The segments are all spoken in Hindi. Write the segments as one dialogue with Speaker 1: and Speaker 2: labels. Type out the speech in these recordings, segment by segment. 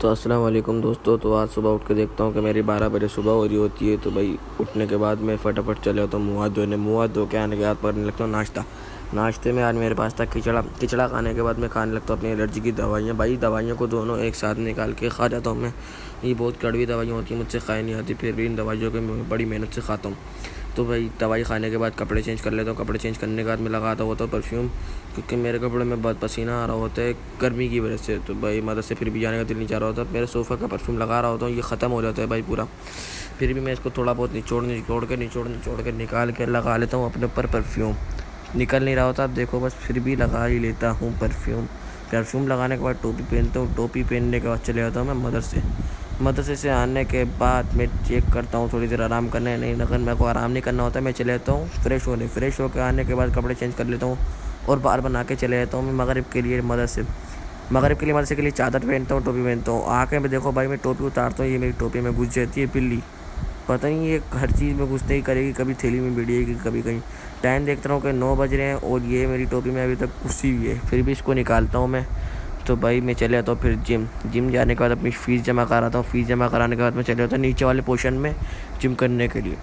Speaker 1: तो अस्सलाम वालेकुम दोस्तों। तो आज सुबह उठ के देखता हूँ कि मेरी 12 बजे सुबह हो रही होती है। तो भाई उठने के बाद मैं फटाफट चले जाता हूँ मुँह हाथ धो के आने के बाद करने लगता हूँ नाश्ता। नाश्ते में आज मेरे पास था खिचड़ा खाने के बाद मैं खाने लगता हूँ अपनी एलर्जी की दवाइयाँ। भाई दवाइयों को दोनों एक साथ निकाल के खा जाता हूँ मैं। ये बहुत कड़वी दवाइयाँ होती हैं, मुझसे खाई नहीं आती, फिर भी इन दवाइयों को मैं बड़ी मेहनत से खाता हूँ। तो भाई दवाई खाने के बाद कपड़े चेंज कर लेता हूँ। कपड़े चेंज करने के बाद मैं लगाता होता हूँ परफ्यूम, क्योंकि मेरे कपड़े में बहुत पसीना आ रहा होता है गर्मी की वजह से। तो भाई मदद से फिर भी जाने का दिल नहीं चाह रहा होता। मेरे सोफ़ा का परफ्यूम लगा रहा होता हूँ, ये ख़त्म हो जाता है भाई पूरा। फिर भी मैं इसको थोड़ा बहुत निचोड़ के निकाल के लगा लेता हूँ अपने ऊपर परफ्यूम। निकल नहीं रहा होता, अब देखो बस फिर भी लगा ही लेता हूँ परफ्यूम लगाने के बाद टोपी पहनता हूँ। टोपी पहनने के बाद चले जाता हूँ मैं मदरसे से आने के बाद मैं चेक करता हूँ थोड़ी देर आराम करने। नहीं, अगर मेरे को आराम नहीं करना होता मैं चले जाता हूँ फ्रेश होकर आने के बाद कपड़े चेंज कर लेता हूँ और बाहर बना के चले जाता हूँ मैं मगरिब के लिए मदरसे के लिए चादर पहनता हूँ, टोपी पहनता हूँ। आके मैं देखो भाई मैं टोपी उतारता हूँ, ये मेरी टोपी में घुस जाती है बिल्ली। पता नहीं ये हर चीज़ में घुसते ही करेगी, कभी थैली में भिड़ेगी, कभी कहीं। टाइम देखता हूँ कि 9 बज रहे हैं और ये मेरी टोपी में अभी तक घुसी हुई है, फिर भी इसको निकालता हूँ मैं। तो भाई मैं चले जाता हूँ फिर जिम जाने के बाद अपनी फ़ीस जमा कराता हूँ। फ़ीस जमा कराने के बाद मैं चले जाता हूँ नीचे वाले पोर्शन में जिम करने के लिए।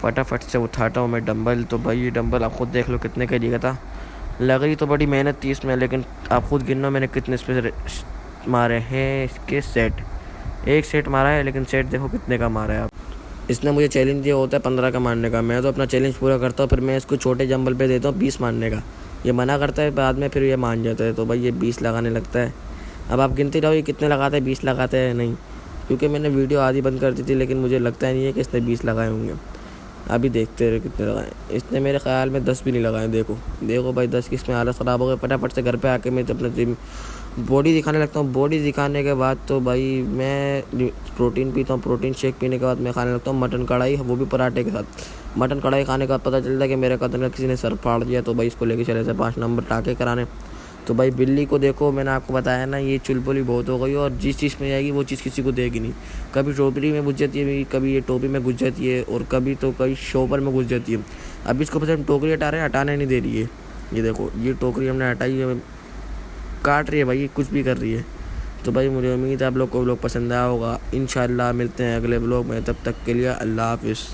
Speaker 1: फटाफट से उठाता हूँ मैं डंबल। तो भाई ये डंबल आप खुद देख लो कितने का दिया था। लग रही तो बड़ी मेहनत थी इसमें, लेकिन आप खुद गिनो मैंने कितने इस पर मारे हैं। इसके एक सेट मारा है, लेकिन सेट देखो कितने का मारा है आप। इसने मुझे चैलेंज दिया होता है 15 का मारने का, मैं तो अपना चैलेंज पूरा करता हूँ। फिर मैं इसको छोटे जंबल पे देता हूँ 20 मारने का। ये मना करता है, बाद में फिर ये मान जाता है। तो भाई ये 20 लगाने लगता है। अब आप गिनती रहो ये कितने लगाता है, 20 लगाता है नहीं, क्योंकि मैंने वीडियो आधी बंद कर दी थी, लेकिन मुझे लगता ही नहीं है कि इसने 20 लगाए होंगे। अभी देखते रहे कितने लगाए। इसने मेरे ख्याल में 10 भी नहीं लगाए। देखो भाई 10 की इसमें हालत ख़राब हो गई। फटाफट से घर पे आके मैं तो अपना जिम बॉडी दिखाने लगता हूँ। बॉडी दिखाने के बाद तो भाई मैं प्रोटीन पीता हूँ। प्रोटीन शेक पीने के बाद मैं खाने लगता हूँ मटन कढ़ाई, वो भी पराठे के साथ। मटन कढ़ाई खाने के बाद पता चलता है कि मेरे कदम का किसी ने सर फाड़ दिया। तो भाई इसको लेके चले जाते 5 नंबर टाँके कराने। तो भाई बिल्ली को देखो, मैंने आपको बताया ना ये चुलबुली बहुत हो गई, और जिस चीज़ में जाएगी वो चीज़ किसी को देगी नहीं। कभी टोकरी में घुस जाती है, कभी ये टोपी में घुस जाती है, और कभी तो कभी शॉपर में घुस जाती है। अब इसको पता हम टोकरी हटा रहे हैं, हटाने नहीं दे रही है। ये देखो ये टोकरी हमने हटाई है, काट रही है भाई, कुछ भी कर रही है। तो भाई मुझे उम्मीद है आप लोग को व्लॉग पसंद आया होगा। इंशाल्लाह मिलते हैं अगले व्लॉग में, तब तक के लिए अल्लाह हाफिज़।